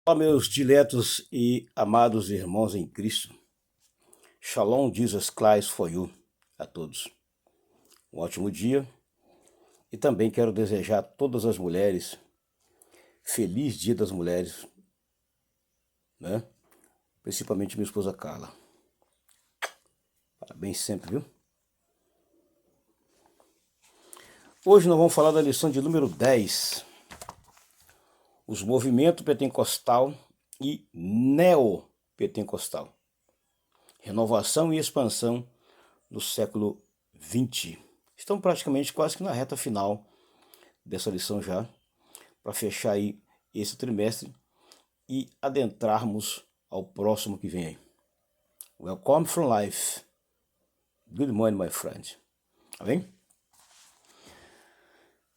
Olá, meus diletos e amados irmãos em Cristo. Shalom, Jesus Christ for you a todos. Um ótimo dia e também quero desejar a todas as mulheres feliz Dia das Mulheres, né? Principalmente minha esposa Carla. Parabéns sempre, viu? Hoje nós vamos falar da lição de número 10. Os movimentos pentecostal e neopentecostal. Renovação e expansão no século XX. Estamos praticamente quase que na reta final dessa lição já, para fechar aí esse trimestre e adentrarmos ao próximo que vem aí. Welcome from life. Good morning, my friend. Tá bem?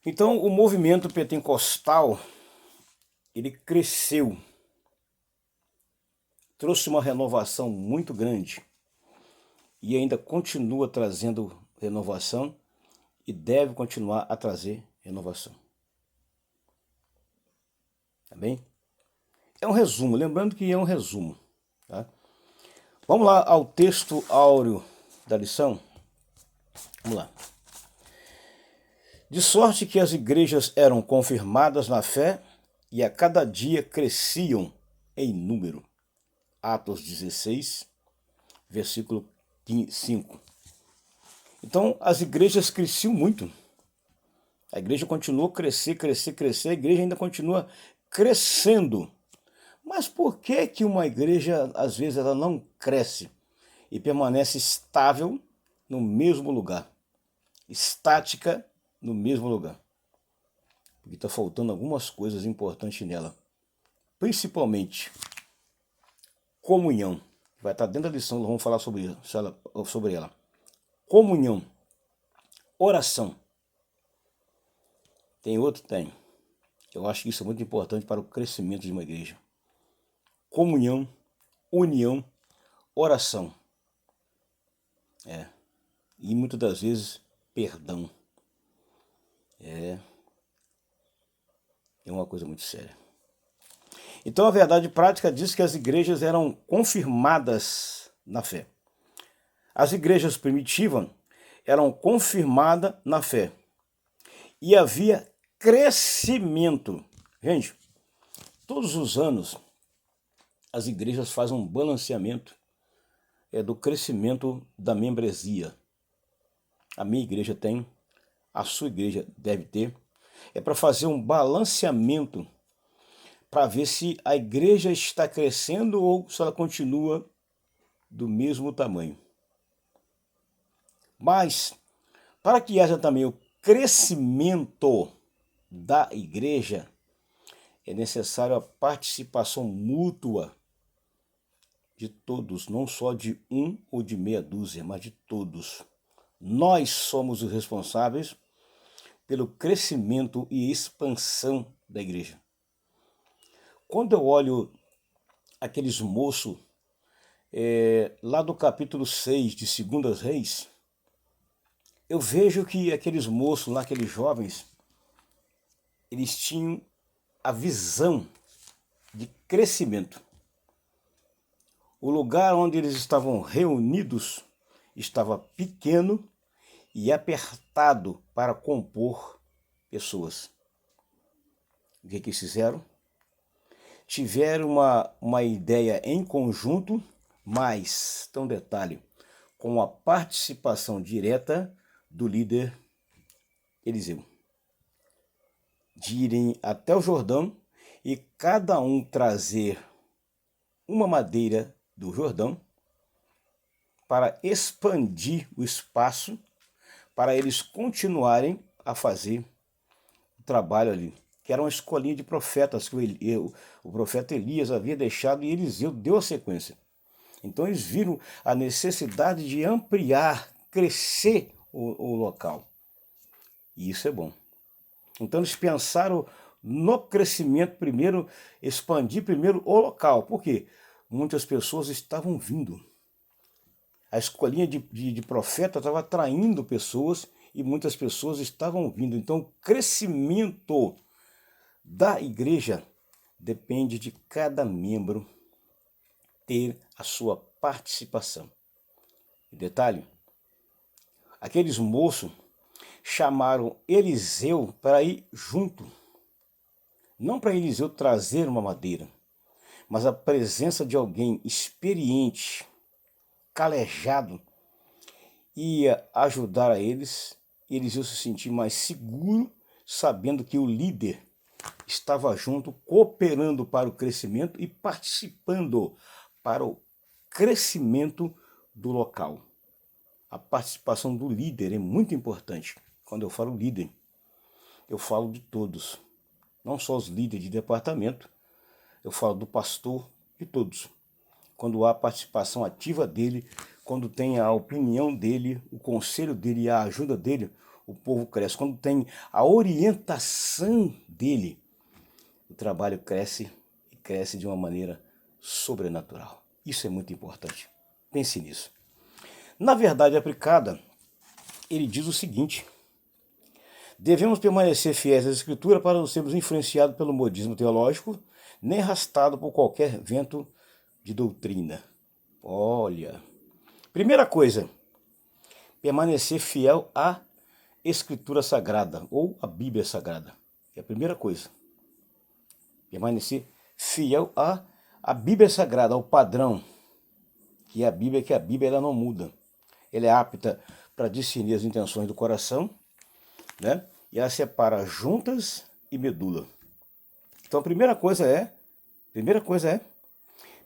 Então, o movimento pentecostal, ele cresceu, trouxe uma renovação muito grande e ainda continua trazendo renovação e deve continuar a trazer renovação. Tá bem? É um resumo, lembrando que é um resumo. Tá? Vamos lá ao texto áureo da lição? Vamos lá. De sorte que as igrejas eram confirmadas na fé e a cada dia cresciam em número. Atos 16, versículo 5. Então, as igrejas cresciam muito. A igreja continuou a crescer, a igreja ainda continua crescendo. Mas por que que uma igreja, às vezes, ela não cresce e permanece estável no mesmo lugar? Estática no mesmo lugar. Porque está faltando algumas coisas importantes nela. Principalmente comunhão. Vai estar dentro da lição, nós vamos falar sobre ela. Comunhão. Oração. Tem outro? Tem. Eu acho que isso é muito importante para o crescimento de uma igreja. Comunhão, união, oração. E muitas das vezes, perdão. É uma coisa muito séria. Então a verdade prática diz que as igrejas eram confirmadas na fé. As igrejas primitivas eram confirmadas na fé. E havia crescimento. Gente, todos os anos as igrejas fazem um balanceamento do crescimento da membresia. A minha igreja tem, a sua igreja deve ter. É para fazer um balanceamento para ver se a igreja está crescendo ou se ela continua do mesmo tamanho. Mas, para que haja também o crescimento da igreja, é necessário a participação mútua de todos, não só de um ou de meia dúzia, mas de todos. Nós somos os responsáveis pelo crescimento e expansão da igreja. Quando eu olho aqueles moços lá do capítulo 6 de 2 Reis, eu vejo que aqueles moços lá, aqueles jovens, eles tinham a visão de crescimento. O lugar onde eles estavam reunidos estava pequeno e apertado para compor pessoas. O que eles fizeram? Tiveram uma ideia em conjunto, mas, tem um detalhe, com a participação direta do líder Eliseu. De irem até o Jordão e cada um trazer uma madeira do Jordão para expandir o espaço para eles continuarem a fazer o trabalho ali, que era uma escolinha de profetas que o profeta Elias havia deixado e Eliseu deu a sequência. Então eles viram a necessidade de ampliar, crescer o local. E isso é bom. Então eles pensaram no crescimento primeiro, expandir primeiro o local. Por quê? Muitas pessoas estavam vindo. A escolinha de profeta estava atraindo pessoas e muitas pessoas estavam vindo. Então o crescimento da igreja depende de cada membro ter a sua participação. E detalhe, aqueles moços chamaram Eliseu para ir junto. Não para Eliseu trazer uma madeira, mas a presença de alguém experiente, calejado, ia ajudar a eles. Eles iam se sentir mais seguro, sabendo que o líder estava junto, cooperando para o crescimento e participando para o crescimento do local. A participação do líder é muito importante. Quando eu falo líder, eu falo de todos, não só os líderes de departamento, eu falo do pastor, de todos. Quando há a participação ativa dele, quando tem a opinião dele, o conselho dele e a ajuda dele, o povo cresce. Quando tem a orientação dele, o trabalho cresce e cresce de uma maneira sobrenatural. Isso é muito importante. Pense nisso. Na verdade aplicada, ele diz o seguinte: devemos permanecer fiéis à Escritura para não sermos influenciados pelo modismo teológico, nem arrastados por qualquer vento de doutrina. Olha, primeira coisa, permanecer fiel à Escritura Sagrada, ou à Bíblia Sagrada. É a primeira coisa. Permanecer fiel à Bíblia Sagrada, ao padrão, que a Bíblia ela não muda. Ela é apta para discernir as intenções do coração, né? E ela separa juntas e medula. Então a primeira coisa é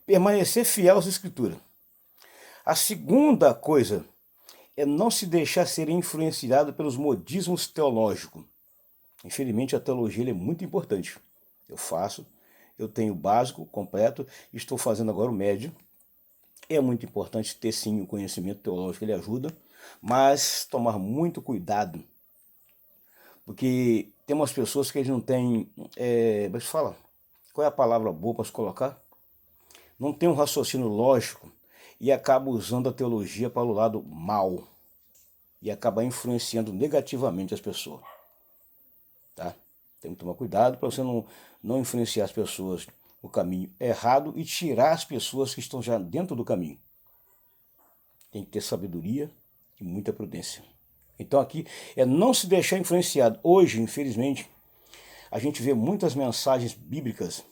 permanecer fiel às Escrituras. A segunda coisa é não se deixar ser influenciado pelos modismos teológicos. Infelizmente a teologia é muito importante. Eu tenho o básico, completo, estou fazendo agora o médio. É muito importante ter sim o conhecimento teológico, ele ajuda, mas tomar muito cuidado, porque tem umas pessoas que eles não têm, mas fala, qual é a palavra boa para se colocar? Não tem um raciocínio lógico e acaba usando a teologia para o lado mal e acaba influenciando negativamente as pessoas. Tá? Tem que tomar cuidado para você não influenciar as pessoas no caminho errado e tirar as pessoas que estão já dentro do caminho. Tem que ter sabedoria e muita prudência. Então aqui é não se deixar influenciado. Hoje, infelizmente, a gente vê muitas mensagens bíblicas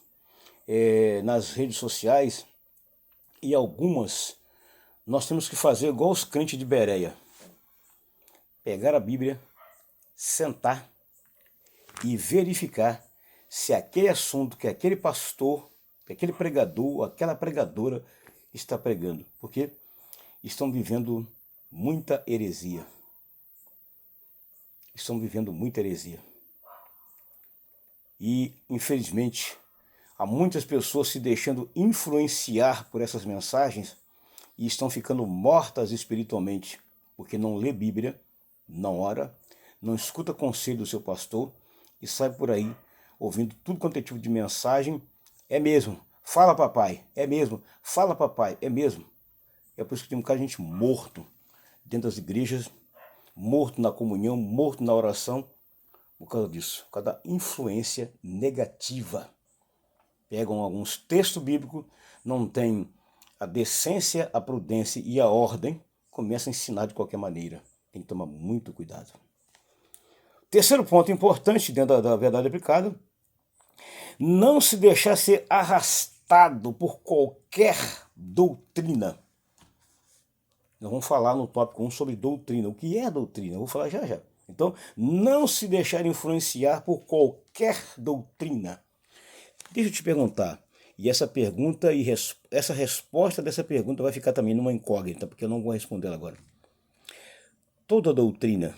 nas redes sociais e algumas nós temos que fazer igual os crentes de Bereia. Pegar a Bíblia, sentar e verificar se aquele assunto que aquele pastor, que aquele pregador, aquela pregadora está pregando. Porque estão vivendo muita heresia. Estão vivendo muita heresia. E, infelizmente, há muitas pessoas se deixando influenciar por essas mensagens e estão ficando mortas espiritualmente, porque não lê Bíblia, não ora, não escuta conselho do seu pastor e sai por aí ouvindo tudo quanto é tipo de mensagem. É mesmo, fala papai, é mesmo, fala papai, é mesmo. É por isso que tem um bocado de gente morto dentro das igrejas, morto na comunhão, morto na oração, por causa disso, por causa da influência negativa. Pegam alguns textos bíblicos, não tem a decência, a prudência e a ordem, começam a ensinar de qualquer maneira. Tem que tomar muito cuidado. Terceiro ponto importante dentro da verdade aplicada: não se deixar ser arrastado por qualquer doutrina. Nós vamos falar no tópico 1 sobre doutrina. O que é doutrina? Eu vou falar já já. Então, não se deixar influenciar por qualquer doutrina. Deixa eu te perguntar, e essa pergunta e essa resposta dessa pergunta vai ficar também numa incógnita, porque eu não vou responder ela agora. Toda doutrina,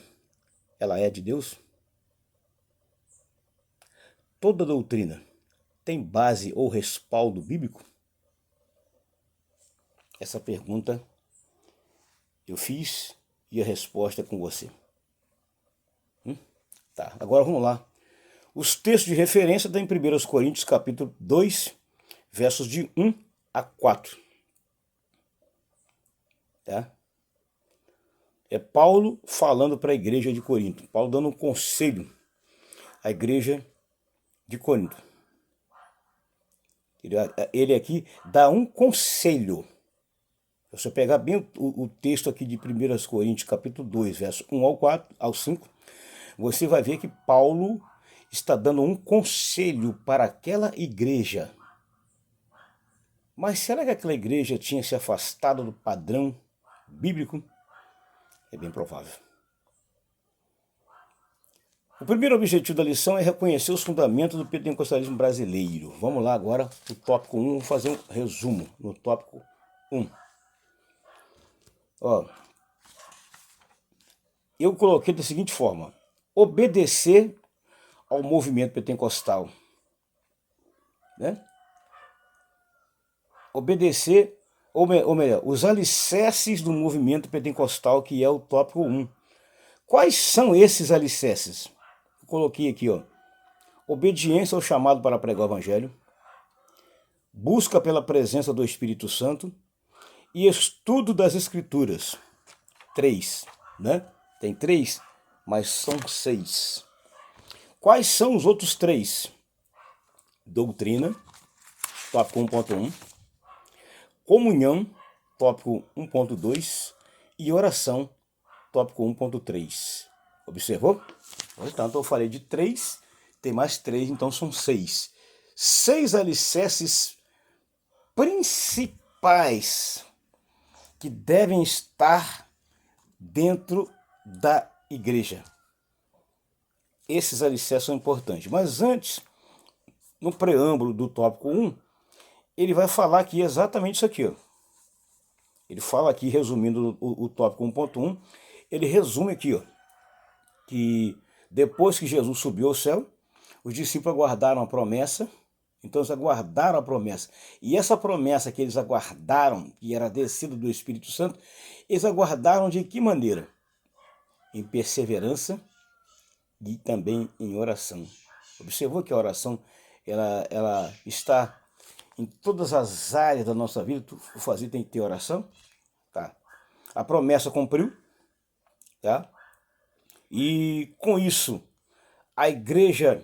ela é de Deus? Toda doutrina tem base ou respaldo bíblico? Essa pergunta eu fiz e a resposta é com você. Tá, agora vamos lá. Os textos de referência estão em 1 Coríntios capítulo 2, versos de 1 a 4. Tá? É Paulo falando para a igreja de Corinto. Paulo dando um conselho à igreja de Corinto. Ele aqui dá um conselho. Se você pegar bem o texto aqui de 1 Coríntios, capítulo 2, verso 1 ao 4, ao 5, você vai ver que Paulo está dando um conselho para aquela igreja. Mas será que aquela igreja tinha se afastado do padrão bíblico? É bem provável. O primeiro objetivo da lição é reconhecer os fundamentos do pentecostalismo brasileiro. Vamos lá agora para o tópico 1, vou fazer um resumo no tópico 1. Eu coloquei da seguinte forma: obedecer ao movimento pentecostal. Né? Obedecer, ou melhor, os alicerces do movimento pentecostal, que é o tópico 1. Quais são esses alicerces? Eu coloquei aqui, obediência ao chamado para pregar o evangelho, busca pela presença do Espírito Santo e estudo das Escrituras. 3, né? Tem 3, mas são 6. Quais são os outros 3? Doutrina, tópico 1.1, comunhão, tópico 1.2 e oração, tópico 1.3. Observou? Então eu falei de 3, tem mais 3, então são 6. 6 alicerces principais que devem estar dentro da igreja. Esses alicerces são importantes. Mas antes, no preâmbulo do tópico 1, ele vai falar aqui exatamente isso aqui. Ele fala aqui, resumindo o tópico 1.1, ele resume aqui, que depois que Jesus subiu ao céu, os discípulos aguardaram a promessa. Então eles aguardaram a promessa. E essa promessa que eles aguardaram, que era a descida do Espírito Santo, eles aguardaram de que maneira? Em perseverança e também em oração. Observou que a oração ela está em todas as áreas da nossa vida. O fazer tem que ter oração. Tá? A promessa cumpriu. Tá? E com isso, a igreja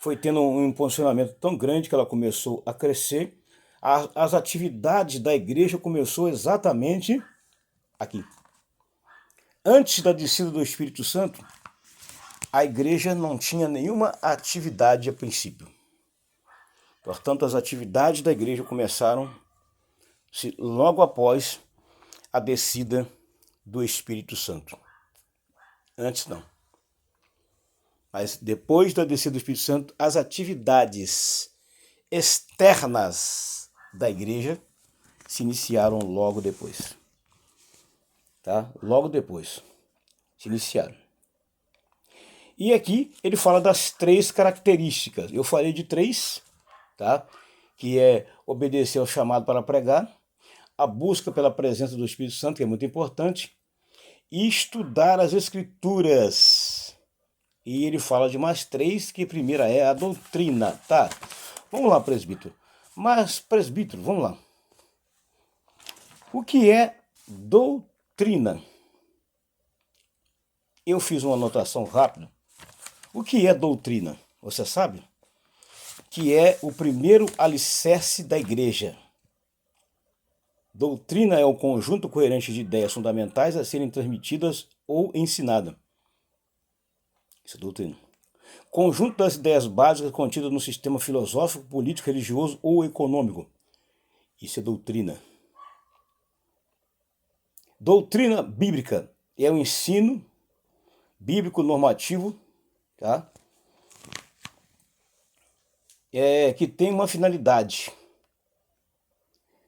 foi tendo um impulsionamento tão grande que ela começou a crescer. As atividades da igreja começou exatamente aqui. Antes da descida do Espírito Santo, a igreja não tinha nenhuma atividade a princípio. Portanto, as atividades da igreja começaram logo após a descida do Espírito Santo. Antes não. Mas depois da descida do Espírito Santo, as atividades externas da igreja se iniciaram logo depois. Tá? Logo depois se iniciaram. E aqui ele fala das 3 características. Eu falei de 3, tá? Que é obedecer ao chamado para pregar, a busca pela presença do Espírito Santo, que é muito importante, e estudar as Escrituras. E ele fala de mais 3, que a primeira é a doutrina, tá? Vamos lá, presbítero. Mas, presbítero, vamos lá. O que é doutrina? Eu fiz uma anotação rápida. O que é doutrina? Você sabe? Que é o primeiro alicerce da igreja. Doutrina é o conjunto coerente de ideias fundamentais a serem transmitidas ou ensinadas. Isso é doutrina. Conjunto das ideias básicas contidas no sistema filosófico, político, religioso ou econômico. Isso é doutrina. Doutrina bíblica é o ensino bíblico normativo, tá? Que tem uma finalidade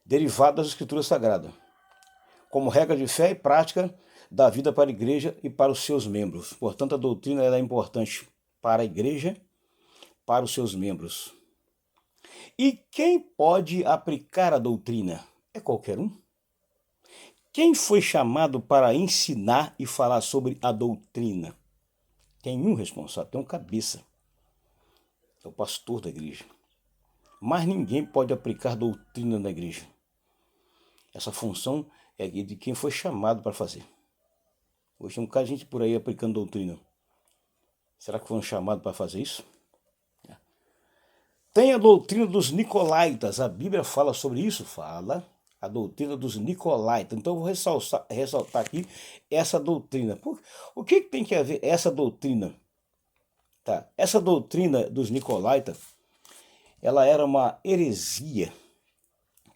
derivada das Escrituras Sagradas, como regra de fé e prática da vida para a igreja e para os seus membros. Portanto, a doutrina é importante para a igreja, para os seus membros. E quem pode aplicar a doutrina? É qualquer um. Quem foi chamado para ensinar e falar sobre a doutrina? Tem um responsável, tem um cabeça. É o pastor da igreja. Mas ninguém pode aplicar doutrina na igreja. Essa função é de quem foi chamado para fazer. Hoje tem um cara de gente por aí aplicando doutrina. Será que foi um chamado para fazer isso? Tem a doutrina dos nicolaítas. A Bíblia fala sobre isso? Fala. A doutrina dos nicolaítas. Então eu vou ressaltar aqui essa doutrina. O que tem que haver essa doutrina? Tá? Essa doutrina dos nicolaítas, ela era uma heresia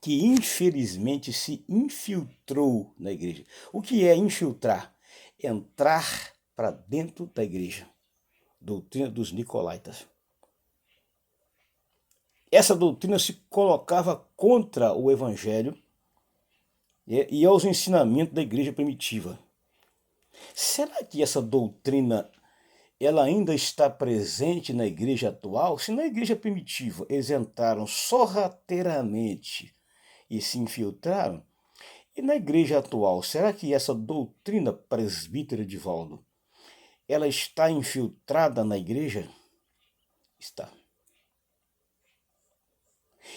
que infelizmente se infiltrou na igreja. O que é infiltrar? Entrar para dentro da igreja. Doutrina dos nicolaítas. Essa doutrina se colocava contra o evangelho e aos ensinamentos da igreja primitiva. Será que essa doutrina ela ainda está presente na igreja atual? Se na igreja primitiva eles entraram sorrateiramente e se infiltraram, e na igreja atual, será que essa doutrina, presbítero Edivaldo, ela está infiltrada na igreja? Está.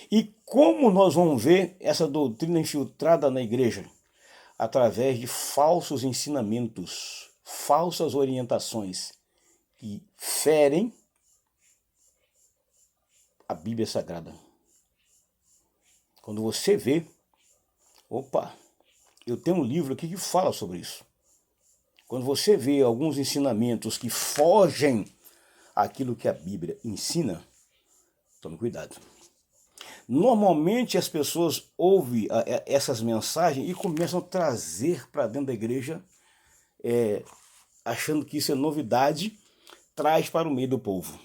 E como nós vamos ver essa doutrina infiltrada na igreja? Através de falsos ensinamentos, falsas orientações que ferem a Bíblia Sagrada. Quando você vê, opa, eu tenho um livro aqui que fala sobre isso. Quando você vê alguns ensinamentos que fogem àquilo que a Bíblia ensina, tome cuidado. Normalmente as pessoas ouvem essas mensagens e começam a trazer para dentro da igreja, achando que isso é novidade, traz para o meio do povo.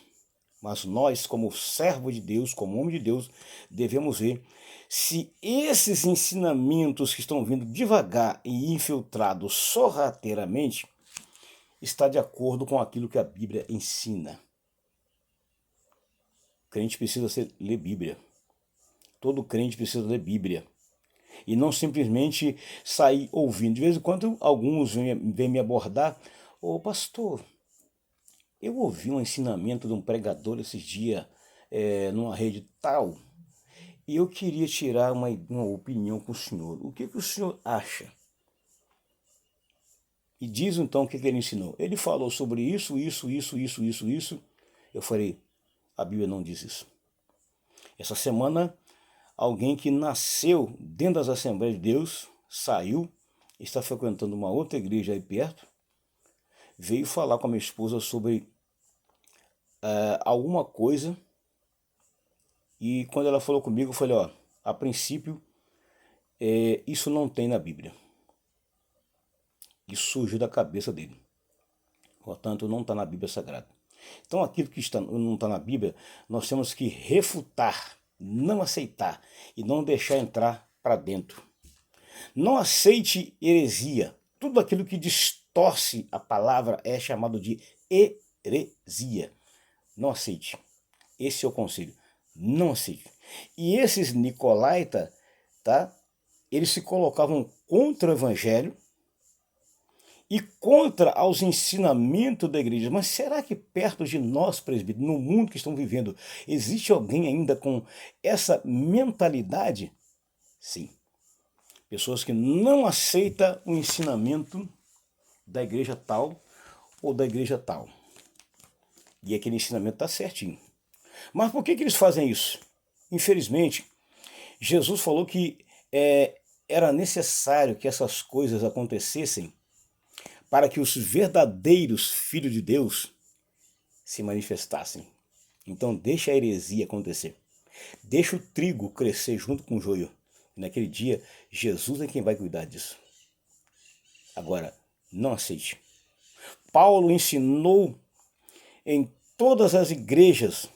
Mas nós, como servo de Deus, como homem de Deus, devemos ver se esses ensinamentos que estão vindo devagar e infiltrados sorrateiramente está de acordo com aquilo que a Bíblia ensina. O crente precisa ler Bíblia. Todo crente precisa ler Bíblia. E não simplesmente sair ouvindo. De vez em quando alguns vêm me abordar. Ô pastor, eu ouvi um ensinamento de um pregador esses dias numa rede tal. E eu queria tirar uma opinião com o senhor. O que o senhor acha? E diz então o que ele ensinou. Ele falou sobre isso. Eu falei, a Bíblia não diz isso. Essa semana, alguém que nasceu dentro das Assembleias de Deus, saiu, está frequentando uma outra igreja aí perto, veio falar com a minha esposa sobre alguma coisa, e quando ela falou comigo, eu falei, ó, a princípio, isso não tem na Bíblia. Isso surgiu da cabeça dele. Portanto, não está na Bíblia Sagrada. Então, aquilo que não está na Bíblia, nós temos que refutar, não aceitar e não deixar entrar para dentro. Não aceite heresia. Tudo aquilo que distorce a palavra é chamado de heresia. Não aceite. Esse é o conselho. Não aceite. E esses nicolaítas, tá? Eles se colocavam contra o evangelho e contra aos ensinamentos da igreja. Mas será que perto de nós, presbíteros, no mundo que estamos vivendo, existe alguém ainda com essa mentalidade? Sim. Pessoas que não aceitam o ensinamento da igreja tal ou da igreja tal. E aquele ensinamento está certinho. Mas por que eles fazem isso? Infelizmente, Jesus falou que era necessário que essas coisas acontecessem para que os verdadeiros filhos de Deus se manifestassem. Então deixa a heresia acontecer. Deixa o trigo crescer junto com o joio. E naquele dia, Jesus é quem vai cuidar disso. Agora, não aceite. Paulo ensinou em todas as igrejas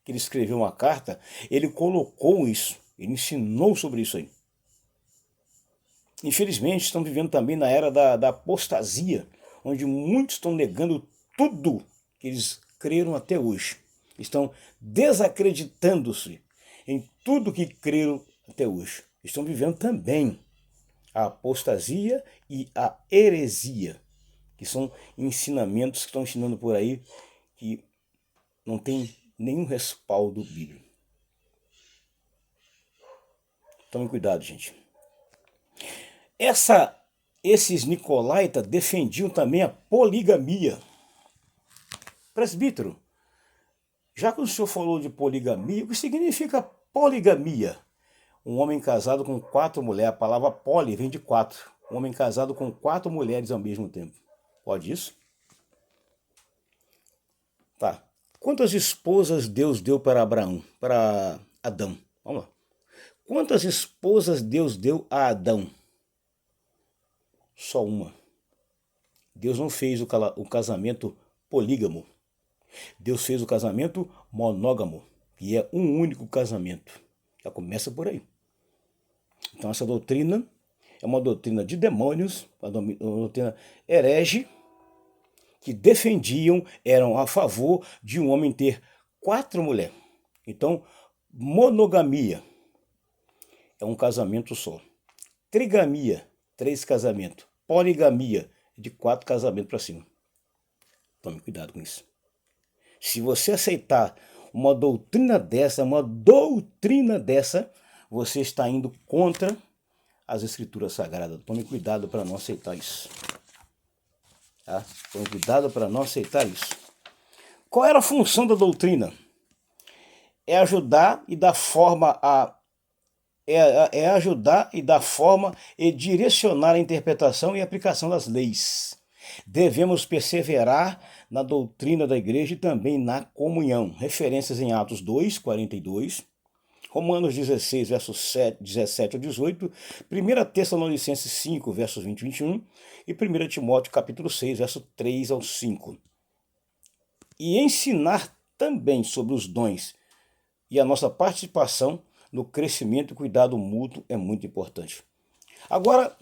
que ele escreveu uma carta, ele colocou isso, ele ensinou sobre isso aí. Infelizmente, estamos vivendo também na era da apostasia, onde muitos estão negando tudo que eles creram até hoje. Estão desacreditando-se em tudo que creram até hoje. Estão vivendo também a apostasia e a heresia, que são ensinamentos que estão ensinando por aí que não tem nenhum respaldo bíblico. Tomem cuidado, gente. Esses nicolaítas defendiam também a poligamia. Presbítero, Já que o senhor falou de poligamia, o que significa poligamia? Um homem casado com 4 mulheres. A palavra poli vem de 4. Um homem casado com 4 mulheres ao mesmo tempo. Pode isso? Tá. Quantas esposas Deus deu para Abraão? Para Adão? Vamos lá. Quantas esposas Deus deu a Adão? Só uma. Deus não fez o casamento polígamo. Deus fez o casamento monógamo, que é um único casamento. Já começa por aí. Então essa doutrina é uma doutrina de demônios, uma doutrina herege, que defendiam, eram a favor de um homem ter 4 mulheres. Então, monogamia é um casamento só. Trigamia, 3 casamentos. Poligamia, de 4 casamentos para cima. Tome cuidado com isso. Se você aceitar uma doutrina dessa, você está indo contra as escrituras sagradas. Tome cuidado para não aceitar isso. Tá? Tome cuidado para não aceitar isso. Qual era a função da doutrina? É ajudar e dar forma e direcionar a interpretação e aplicação das leis. Devemos perseverar na doutrina da igreja e também na comunhão. Referências em Atos 2, 42, Romanos 16, versos 17 a 18, 1 Tessalonicenses 5, versos 20 e 21 e 1 Timóteo capítulo 6, verso 3 ao 5. E ensinar também sobre os dons e a nossa participação no crescimento e cuidado mútuo é muito importante. Agora,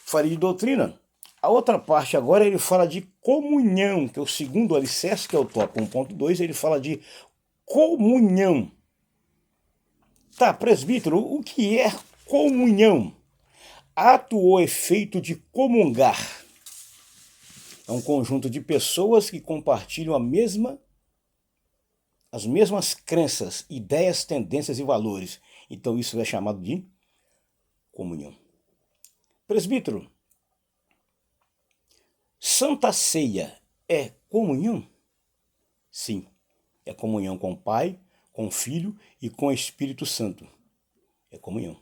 falei de doutrina. A outra parte agora ele fala de comunhão, que é o segundo alicerce, que é o tópico 1.2, ele fala de comunhão. Tá, presbítero, o que é comunhão? Ato ou efeito de comungar. É um conjunto de pessoas que compartilham as mesmas crenças, ideias, tendências e valores. Então isso é chamado de comunhão. Presbítero, Santa Ceia é comunhão? Sim, é comunhão com o Pai, com o Filho e com o Espírito Santo. É comunhão.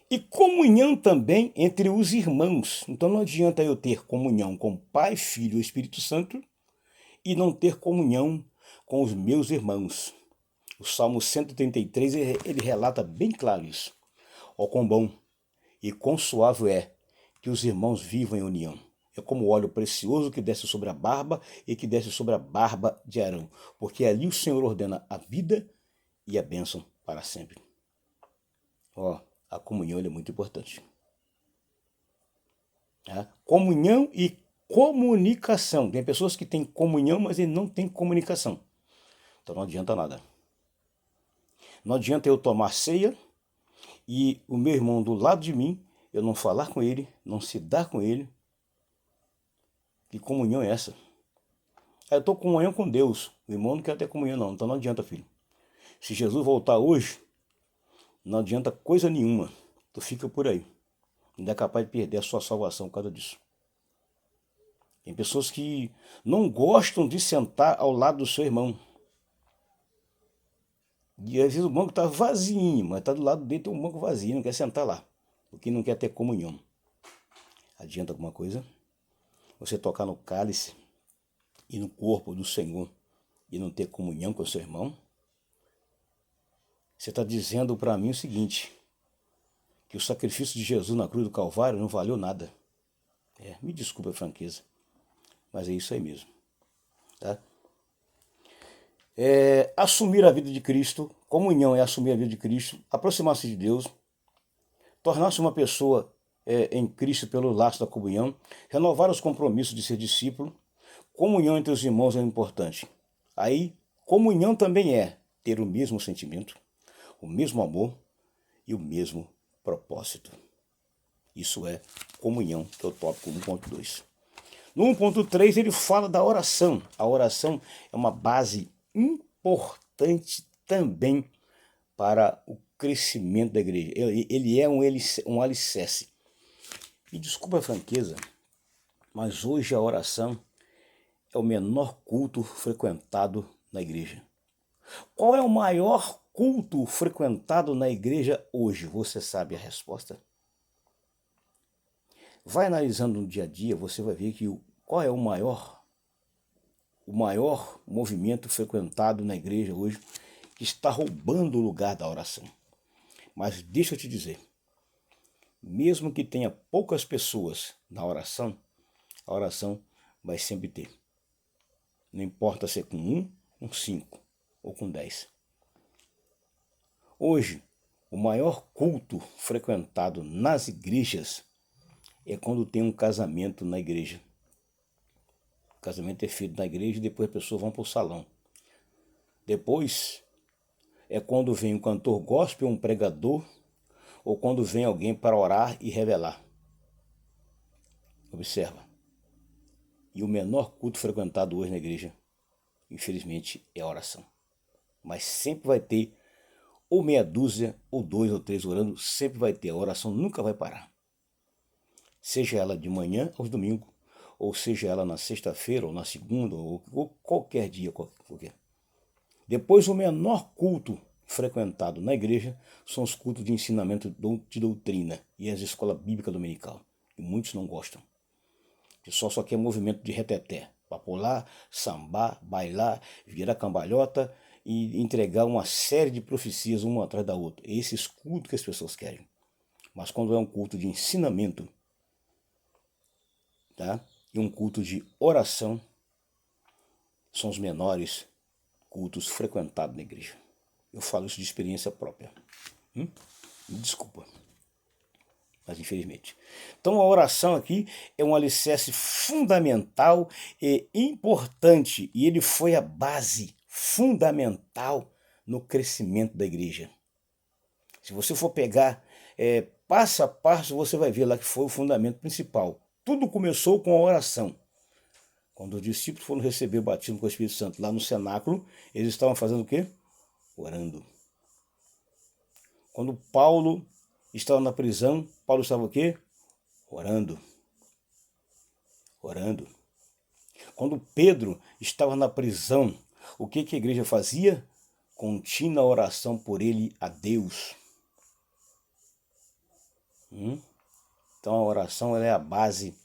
E comunhão também entre os irmãos. Então não adianta eu ter comunhão com o Pai, Filho e Espírito Santo e não ter comunhão com os meus irmãos. O Salmo 133, ele relata bem claro isso. Ó, quão bom e quão suave é que os irmãos vivam em união. É como o óleo precioso que desce sobre a barba e que desce sobre a barba de Arão. Porque ali o Senhor ordena a vida e a bênção para sempre. Ó, a comunhão é muito importante. Comunhão e comunicação. Tem pessoas que têm comunhão, mas ele não tem comunicação. Então não adianta nada. Não adianta eu tomar ceia e o meu irmão do lado de mim, eu não falar com ele, não se dar com ele. Que comunhão é essa? Eu estou com comunhão com Deus. O irmão não quer ter comunhão não. Então não adianta, filho. Se Jesus voltar hoje, não adianta coisa nenhuma. Tu fica por aí. Ainda é capaz de perder a sua salvação por causa disso. Tem pessoas que não gostam de sentar ao lado do seu irmão. E às vezes o banco está vazio, mas está do lado dele, tem um banco vazio, não quer sentar lá. Porque não quer ter comunhão. Adianta alguma coisa? Você tocar no cálice e no corpo do Senhor e não ter comunhão com o seu irmão? Você está dizendo para mim o seguinte, que o sacrifício de Jesus na cruz do Calvário não valeu nada. Me desculpa a franqueza, mas é isso aí mesmo. Tá? Assumir a vida de Cristo, comunhão é assumir a vida de Cristo, aproximar-se de Deus, tornar-se uma pessoa em Cristo pelo laço da comunhão, renovar os compromissos de ser discípulo, comunhão entre os irmãos é importante. Aí, comunhão também é ter o mesmo sentimento, o mesmo amor e o mesmo propósito. Isso é comunhão, que é o tópico 1.2. No 1.3 ele fala da oração. A oração é uma base importante também para o crescimento da igreja. Ele é um alicerce. E desculpa a franqueza, mas hoje a oração é o menor culto frequentado na igreja? Qual é o maior culto frequentado na igreja hoje? Você sabe a resposta? Vai analisando no dia a dia, você vai ver que qual é o maior movimento frequentado na igreja hoje que está roubando o lugar da oração. Mas deixa eu te dizer, mesmo que tenha poucas pessoas na oração, a oração vai sempre ter. Não importa se é com 1, com 5 ou com 10. Hoje, o maior culto frequentado nas igrejas é quando tem um casamento na igreja. O casamento é feito na igreja e depois as pessoas vão para o salão. Depois é quando vem um cantor gospel, um pregador, ou quando vem alguém para orar e revelar. Observa. E o menor culto frequentado hoje na igreja, infelizmente, é a oração. Mas sempre vai ter ou meia dúzia, ou 2 ou 3 orando, sempre vai ter. A oração nunca vai parar. Seja ela de manhã aos domingos, ou seja ela na sexta-feira, ou na segunda, ou qualquer dia qualquer. Depois, o menor culto frequentado na igreja são os cultos de ensinamento de doutrina e as escolas bíblicas dominical. E muitos não gostam. O pessoal só quer movimento de reteté, para pular, sambar, bailar, virar cambalhota e entregar uma série de profecias uma atrás da outra. É esses cultos que as pessoas querem. Mas quando é um culto de ensinamento, tá? E um culto de oração, são os menores cultos frequentados na igreja. Eu falo isso de experiência própria. Me desculpa, mas infelizmente. Então a oração aqui é um alicerce fundamental e importante, e ele foi a base fundamental no crescimento da igreja. Se você for pegar passo a passo, você vai ver lá que foi o fundamento principal. Tudo começou com a oração. Quando os discípulos foram receber o batismo com o Espírito Santo lá no cenáculo, eles estavam fazendo o quê? Orando. Quando Paulo estava na prisão, Paulo estava o quê? Orando. Orando. Quando Pedro estava na prisão, o que a igreja fazia? Contínua oração por ele a Deus. Então a oração ela é a base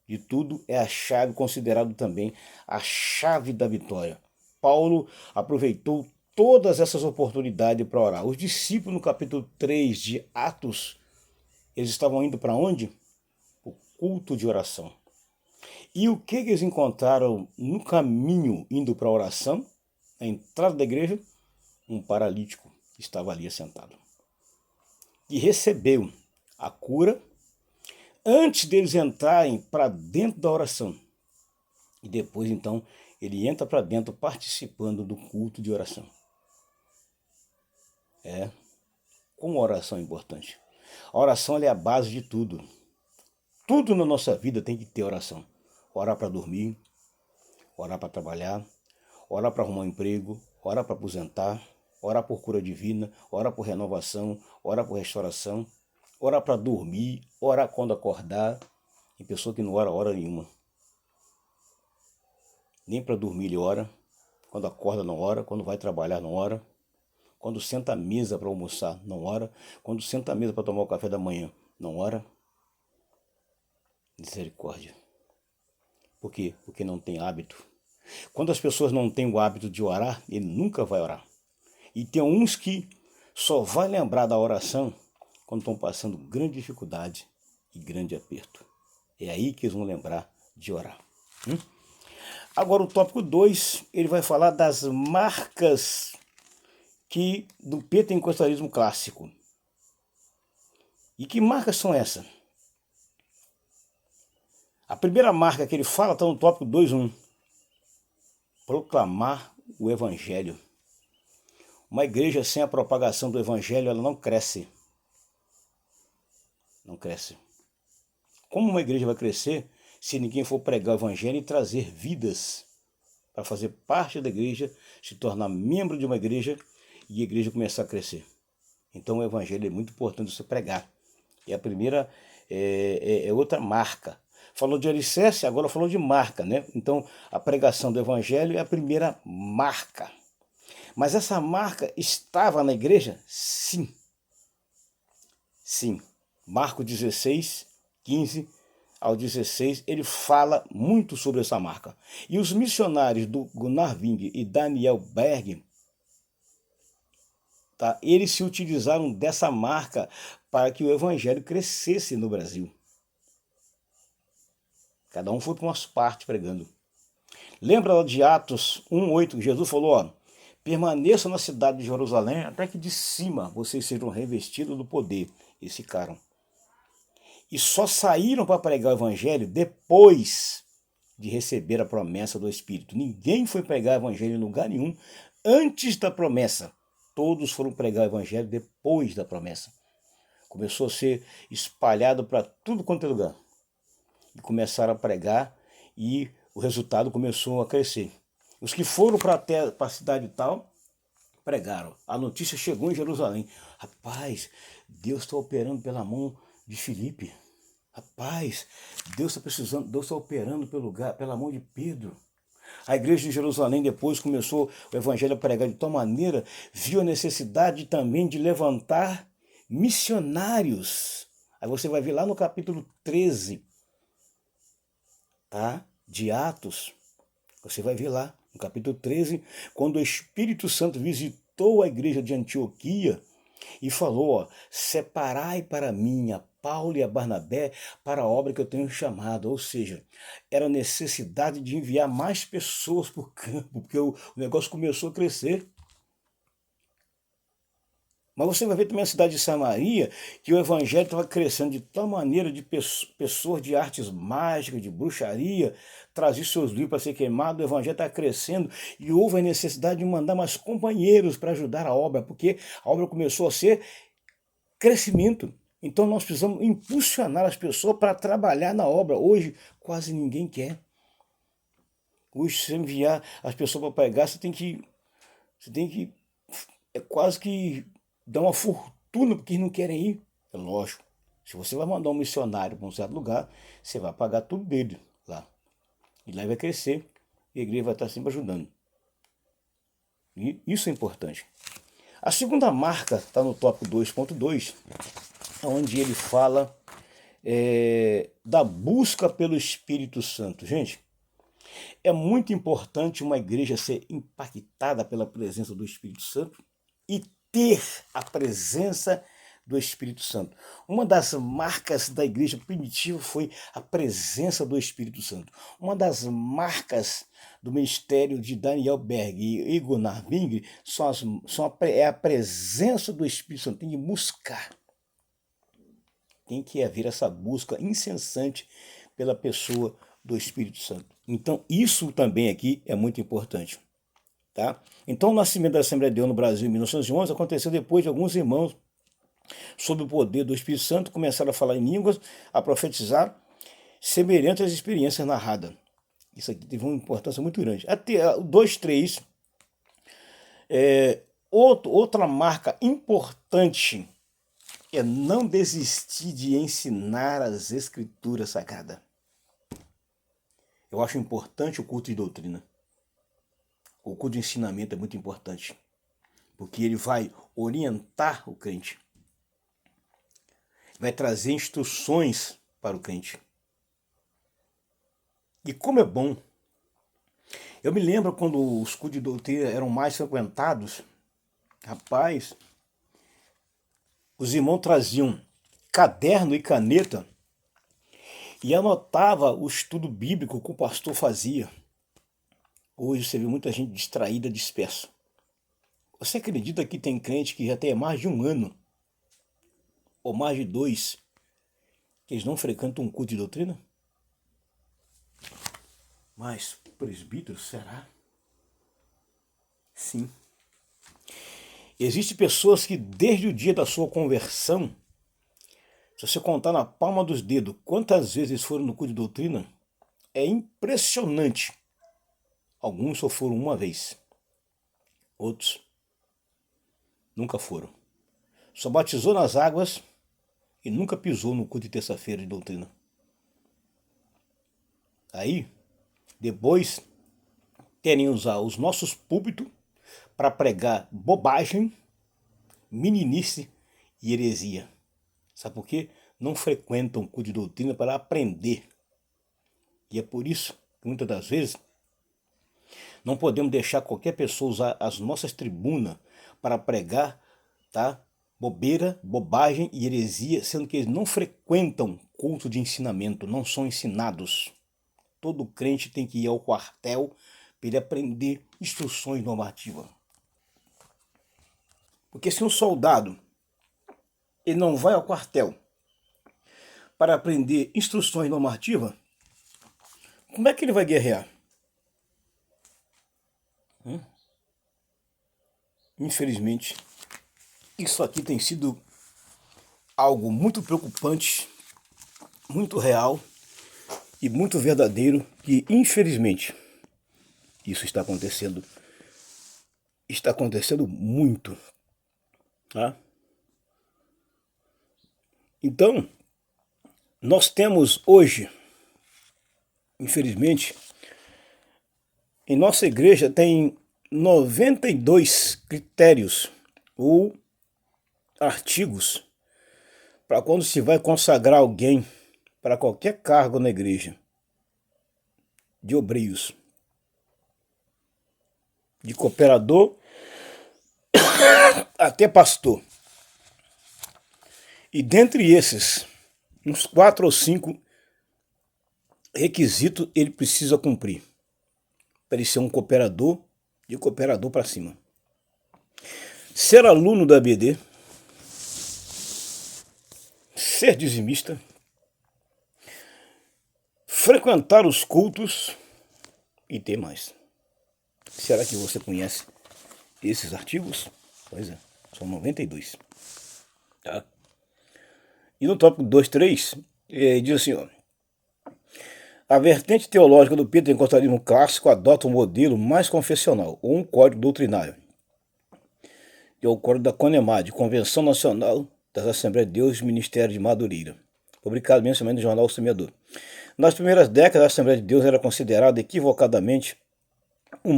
de tudo, é a chave, considerado também a chave da vitória. Paulo aproveitou todas essas oportunidades para orar. Os discípulos no capítulo 3 de Atos, eles estavam indo para onde? O culto de oração. E o que eles encontraram no caminho indo para a oração? Na entrada da igreja, um paralítico estava ali assentado. E recebeu a cura antes deles entrarem para dentro da oração. E depois, então, ele entra para dentro participando do culto de oração. Como a oração é importante. A oração é a base de tudo. Tudo na nossa vida tem que ter oração. Orar para dormir, orar para trabalhar, orar para arrumar um emprego, orar para aposentar, orar por cura divina, orar por renovação, orar por restauração, orar para dormir, orar quando acordar. Tem pessoa que não ora hora nenhuma. Nem para dormir ele ora, quando acorda não ora, quando vai trabalhar não ora, quando senta à mesa para almoçar não ora, quando senta à mesa para tomar o café da manhã não ora. Misericórdia. Por quê? Porque não tem hábito. Quando as pessoas não têm o hábito de orar, ele nunca vai orar. E tem uns que só vai lembrar da oração quando estão passando grande dificuldade e grande aperto. É aí que eles vão lembrar de orar. Agora o tópico 2, ele vai falar das marcas do pentecostalismo clássico. E que marcas são essas? A primeira marca que ele fala está no tópico 2.1. Proclamar o evangelho. Uma igreja sem a propagação do evangelho, ela não cresce. Não cresce. Como uma igreja vai crescer se ninguém for pregar o evangelho e trazer vidas para fazer parte da igreja, se tornar membro de uma igreja e a igreja começar a crescer? Então o evangelho é muito importante você pregar. E a primeira é outra marca. falou de alicerce, agora falou de marca, né? Então, a pregação do evangelho é a primeira marca. Mas essa marca estava na igreja? Sim. Sim. Marcos 16, 15 ao 16, ele fala muito sobre essa marca. E os missionários do Gunnar Wing e Daniel Berg, tá, eles se utilizaram dessa marca para que o evangelho crescesse no Brasil. Cada um foi para uma parte pregando. Lembra lá de Atos 1:8, que Jesus falou, ó, permaneçam na cidade de Jerusalém até que de cima vocês sejam revestidos do poder. Eles ficaram. E só saíram para pregar o evangelho depois de receber a promessa do Espírito. Ninguém foi pregar o evangelho em lugar nenhum antes da promessa. Todos foram pregar o evangelho depois da promessa. Começou a ser espalhado para tudo quanto é lugar. E começaram a pregar e o resultado começou a crescer. Os que foram para a cidade tal, pregaram. A notícia chegou em Jerusalém. Rapaz, Deus está operando pela mão de Filipe. Rapaz, Deus está precisando, Deus está operando pela mão de Pedro. A igreja de Jerusalém depois começou o evangelho a pregar de tal maneira, viu a necessidade também de levantar missionários. Aí você vai ver lá no capítulo 13, tá? De Atos. Você vai ver lá no capítulo 13, quando o Espírito Santo visitou a igreja de Antioquia e falou, ó, separai para mim a Paulo e a Barnabé para a obra que eu tenho chamado. Ou seja, era necessidade de enviar mais pessoas para o campo, porque o negócio começou a crescer. Mas você vai ver também a cidade de Samaria, que o evangelho estava crescendo de tal maneira de pessoas de artes mágicas, de bruxaria, traziam seus livros para ser queimados, o evangelho está crescendo e houve a necessidade de mandar mais companheiros para ajudar a obra, porque a obra começou a ser crescimento. Então nós precisamos impulsionar as pessoas para trabalhar na obra. Hoje quase ninguém quer. Hoje, se enviar as pessoas para pregar, você tem que é quase que dar uma fortuna porque eles não querem ir. É lógico. Se você vai mandar um missionário para um certo lugar, você vai pagar tudo dele lá. E lá vai crescer e a igreja vai estar sempre ajudando. E isso é importante. A segunda marca está no tópico 2.2, onde ele fala da busca pelo Espírito Santo. Gente, é muito importante uma igreja ser impactada pela presença do Espírito Santo e ter a presença do Espírito Santo. Uma das marcas da igreja primitiva foi a presença do Espírito Santo. Uma das marcas do ministério de Daniel Berg e Gunnar Wing é a presença do Espírito Santo. Tem que buscar. Tem que haver essa busca incessante pela pessoa do Espírito Santo. Então, isso também aqui é muito importante. Tá? Então, o nascimento da Assembleia de Deus no Brasil em 1911 aconteceu depois de alguns irmãos, sob o poder do Espírito Santo, começaram a falar em línguas, a profetizar, semelhante às experiências narradas. Isso aqui teve uma importância muito grande. Até 2.3, outra marca importante é não desistir de ensinar as Escrituras Sagradas. Eu acho importante o culto de doutrina. O culto de ensinamento é muito importante, porque ele vai orientar o crente, vai trazer instruções para o crente. E como é bom, eu me lembro quando os cultos de doutrina eram mais frequentados, rapaz, os irmãos traziam caderno e caneta e anotava o estudo bíblico que o pastor fazia. Hoje você vê muita gente distraída, dispersa. Você acredita que tem crente que já tem mais de 1 ano, ou mais de 2, que eles não frequentam um culto de doutrina? Mas, presbítero, será? Sim. Existem pessoas que desde o dia da sua conversão, se você contar na palma dos dedos quantas vezes eles foram no culto de doutrina, é impressionante. Alguns só foram uma vez. Outros nunca foram. Só batizou nas águas e nunca pisou no culto de terça-feira de doutrina. Aí, depois, querem usar os nossos púlpitos para pregar bobagem, meninice e heresia. Sabe por quê? Não frequentam o culto de doutrina para aprender. E é por isso que muitas das vezes não podemos deixar qualquer pessoa usar as nossas tribunas para pregar, tá? Bobeira, bobagem e heresia, sendo que eles não frequentam culto de ensinamento, não são ensinados. Todo crente tem que ir ao quartel para ele aprender instruções normativas. Porque se um soldado ele não vai ao quartel para aprender instruções normativas, como é que ele vai guerrear? Infelizmente, isso aqui tem sido algo muito preocupante, muito real e muito verdadeiro, que infelizmente isso está acontecendo. Está acontecendo muito. Tá? Então, nós temos hoje, infelizmente, em nossa igreja tem 92 critérios ou artigos para quando se vai consagrar alguém para qualquer cargo na igreja, de obreiros, de cooperador até pastor. E dentre esses, uns 4 ou 5 requisitos ele precisa cumprir para ele ser um cooperador, de cooperador para cima. Ser aluno da ABD, ser dizimista, frequentar os cultos e ter mais. Será que você conhece esses artigos? Pois é, são 92. Tá? E no tópico 2.3, diz assim, ó. A vertente teológica do pentecostalismo clássico adota um modelo mais confessional, ou um código doutrinário, que é o código da CONEMAD, Convenção Nacional das Assembleias de Deus e Ministério de Madureira, publicado mensalmente no jornal O Semeador. Nas primeiras décadas, a Assembleia de Deus era considerada equivocadamente um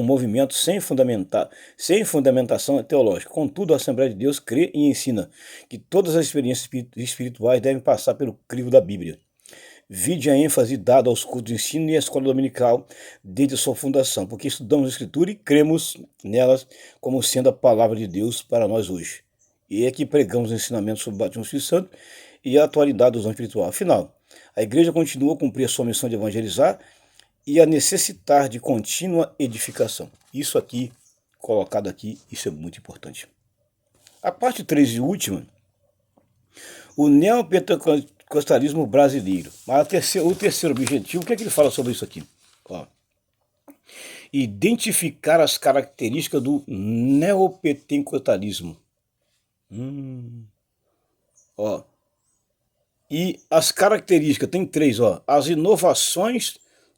movimento sem fundamentação teológica. Contudo, a Assembleia de Deus crê e ensina que todas as experiências espirituais devem passar pelo crivo da Bíblia. Vide a ênfase dada aos cultos de ensino e à escola dominical desde a sua fundação, porque estudamos a Escritura e cremos nelas como sendo a palavra de Deus para nós hoje. E é que pregamos ensinamentos sobre o batismo do Espírito Santo e a atualidade do dom espiritual. Afinal, a igreja continua a cumprir a sua missão de evangelizar e a necessitar de contínua edificação. Isso aqui, colocado aqui, isso é muito importante. A parte 3 e última, o neopentecostalismo brasileiro. Mas o terceiro objetivo, o que é que ele fala sobre isso aqui? Ó, identificar as características do neopentecostalismo. Ó, e as características, tem 3, ó. As inovações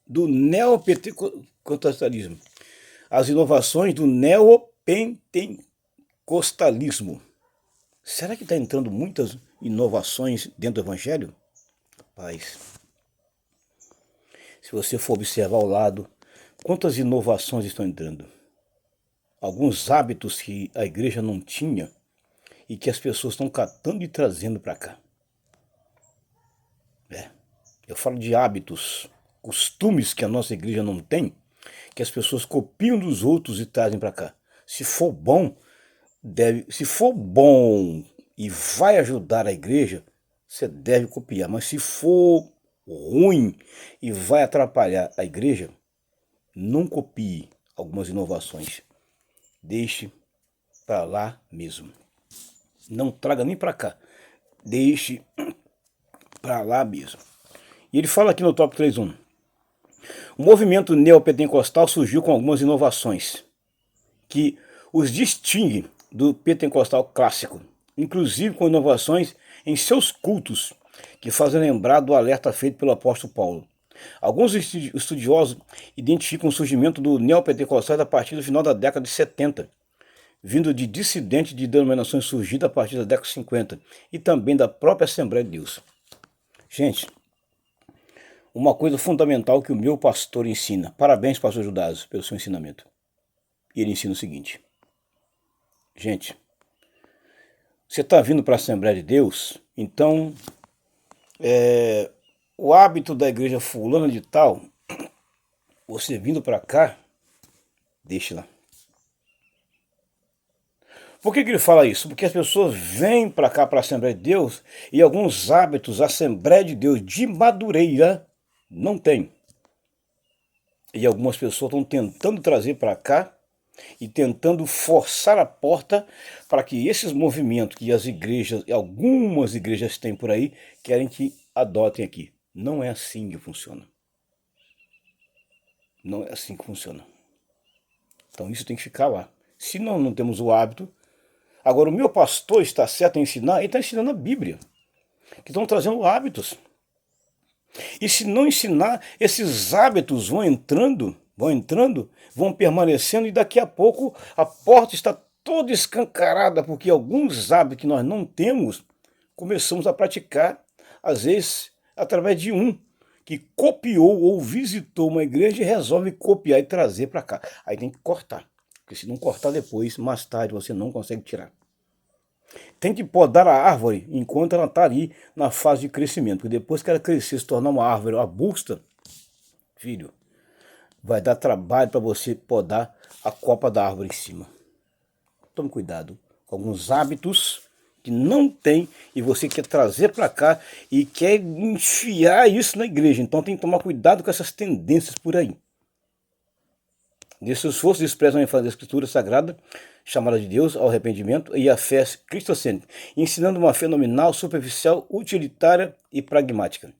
do neopentecostalismo. As inovações do neopentecostalismo. Será que está entrando muitas inovações dentro do Evangelho? Rapaz, se você for observar ao lado, quantas inovações estão entrando? Alguns hábitos que a igreja não tinha e que as pessoas estão catando e trazendo para cá. Eu falo de hábitos, costumes que a nossa igreja não tem, que as pessoas copiam dos outros e trazem para cá. Se for bom, se for bom e vai ajudar a igreja, você deve copiar. Mas se for ruim e vai atrapalhar a igreja, não copie algumas inovações. Deixe para lá mesmo. Não traga nem para cá. Deixe para lá mesmo. E ele fala aqui no tópico 3.1. O movimento neopentecostal surgiu com algumas inovações que os distinguem do pentecostal clássico, inclusive com inovações em seus cultos, que fazem lembrar do alerta feito pelo apóstolo Paulo. Alguns estudiosos identificam o surgimento do neopentecostal a partir do final da década de 70, vindo de dissidentes de denominações surgidas a partir da década de 50 e também da própria Assembleia de Deus. Gente, uma coisa fundamental que o meu pastor ensina. Parabéns, pastor Judas, pelo seu ensinamento. E ele ensina o seguinte. Gente, você está vindo para a Assembleia de Deus, então o hábito da igreja fulana de tal, você vindo para cá, deixe lá. Por que ele fala isso? Porque as pessoas vêm para cá, para a Assembleia de Deus, e alguns hábitos, a Assembleia de Deus de Madureira não tem. E algumas pessoas estão tentando trazer para cá e tentando forçar a porta para que esses movimentos que as igrejas, algumas igrejas têm por aí, querem que adotem aqui. Não é assim que funciona. Não é assim que funciona. Então isso tem que ficar lá. Se não temos o hábito. Agora, o meu pastor está certo em ensinar, ele está ensinando a Bíblia, que estão trazendo hábitos. E se não ensinar, esses hábitos vão entrando, vão permanecendo, e daqui a pouco a porta está toda escancarada, porque alguns hábitos que nós não temos, começamos a praticar, às vezes, através de um que copiou ou visitou uma igreja e resolve copiar e trazer para cá. Aí tem que cortar, porque se não cortar depois, mais tarde, você não consegue tirar. Tem que podar a árvore enquanto ela está ali na fase de crescimento, porque depois que ela crescer, se tornar uma árvore arbusta, filho, vai dar trabalho para você podar a copa da árvore em cima. Tome cuidado com alguns hábitos que não tem e você quer trazer para cá e quer enfiar isso na igreja. Então tem que tomar cuidado com essas tendências por aí. Nesse esforço desprezam a ênfase da Escritura Sagrada, chamada de Deus ao arrependimento e a fé cristocêntrica, ensinando uma fé nominal, superficial, utilitária e pragmática.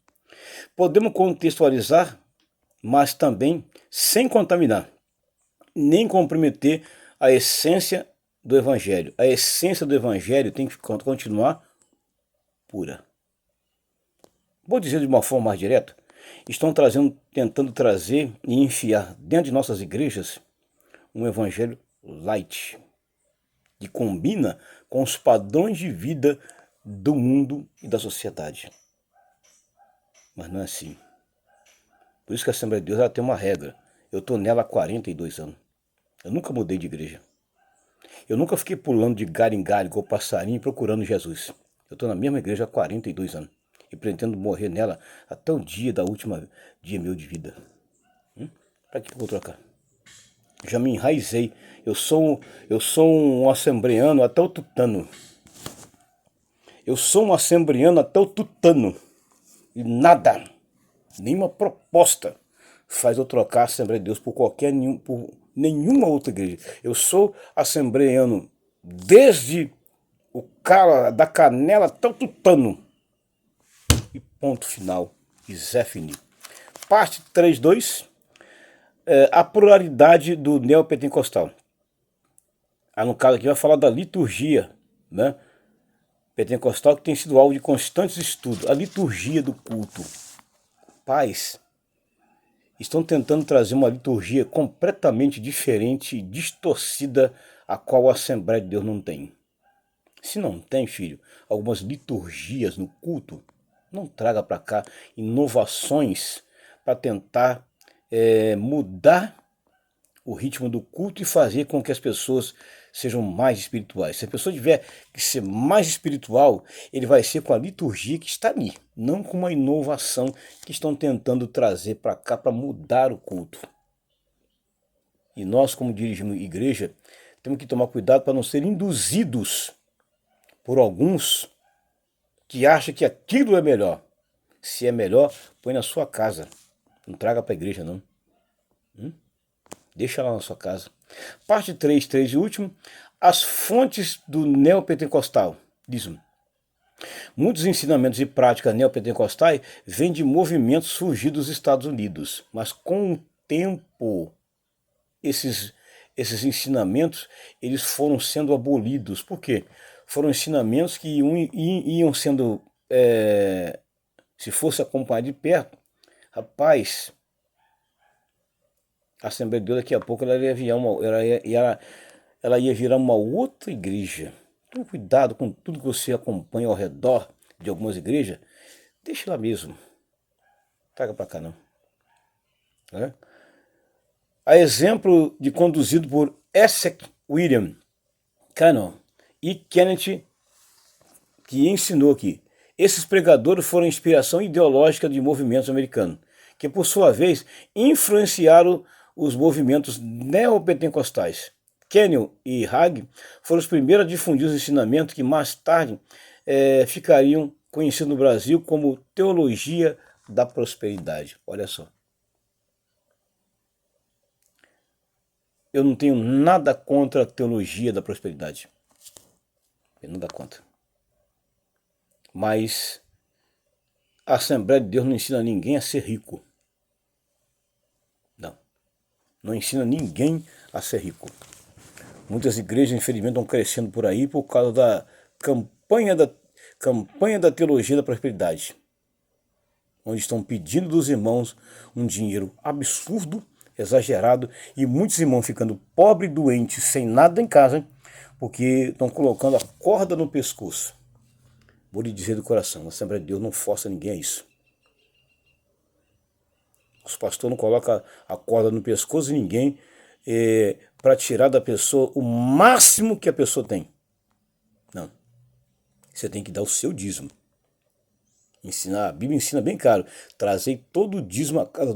Podemos contextualizar, mas também sem contaminar, nem comprometer a essência do Evangelho. A essência do Evangelho tem que continuar pura. Vou dizer de uma forma mais direta, estão tentando trazer e enfiar dentro de nossas igrejas um evangelho light, que combina com os padrões de vida do mundo e da sociedade. Mas não é assim. Por isso que a Assembleia de Deus ela tem uma regra. Eu estou nela há 42 anos. Eu nunca mudei de igreja. Eu nunca fiquei pulando de galho em galho, igual passarinho, procurando Jesus. Eu estou na mesma igreja há 42 anos. E pretendo morrer nela até o dia da última dia meu de vida. Para que eu vou trocar? Já me enraizei. Eu sou um assembleano até o tutano. Eu sou um assembleano até o tutano. E nada, nenhuma proposta faz eu trocar a Assembleia de Deus por nenhuma outra igreja. Eu sou assembleano desde o cara da canela até o tutano. E ponto final. E Zé Fini. Parte 3.2. A pluralidade do neopentecostal. No caso aqui vai falar da liturgia, né? Pentecostal, que tem sido alvo de constantes estudos. A liturgia do culto. Pais estão tentando trazer uma liturgia completamente diferente e distorcida, a qual a Assembleia de Deus não tem. Se não tem, filho, algumas liturgias no culto, não traga para cá inovações para tentar mudar o ritmo do culto e fazer com que as pessoas sejam mais espirituais. Se a pessoa tiver que ser mais espiritual, ele vai ser com a liturgia que está ali, não com uma inovação que estão tentando trazer para cá para mudar o culto. E nós, como dirigimos igreja, temos que tomar cuidado para não ser induzidos por alguns que acham que aquilo é melhor. Se é melhor, põe na sua casa. Não traga para a igreja, não. Deixa lá na sua casa. Parte 3 e último. As fontes do neopentecostalismo. Muitos ensinamentos e práticas neopentecostais vêm de movimentos surgidos dos Estados Unidos. Mas com o tempo, esses ensinamentos eles foram sendo abolidos. Por quê? Foram ensinamentos que iam sendo, se fosse acompanhado de perto, rapaz, a Assembleia de Deus daqui a pouco ela ia virar uma outra igreja. Então cuidado com tudo que você acompanha ao redor de algumas igrejas, deixa lá mesmo. Traga para cá não. Né? A exemplo de conduzido por Essex William Cannon e Kenneth, que ensinou que esses pregadores foram inspiração ideológica de movimentos americanos, que por sua vez influenciaram os movimentos neopentecostais. Kenyon e Hagg foram os primeiros a difundir os ensinamentos que mais tarde ficariam conhecidos no Brasil como teologia da prosperidade. Olha só. Eu não tenho nada contra a teologia da prosperidade. Eu nada contra. Mas a Assembleia de Deus não ensina ninguém a ser rico. Não. Não ensina ninguém a ser rico. Muitas igrejas, infelizmente, estão crescendo por aí por causa da campanha da teologia da prosperidade, onde estão pedindo dos irmãos um dinheiro absurdo, exagerado, e muitos irmãos ficando pobres, doentes, sem nada em casa, porque estão colocando a corda no pescoço. Vou lhe dizer do coração, a Assembleia de Deus não força ninguém a isso. Os pastores não colocam a corda no pescoço de ninguém para tirar da pessoa o máximo que a pessoa tem. Não. Você tem que dar o seu dízimo. A Bíblia ensina bem claro. Trazei todo o dízimo à casa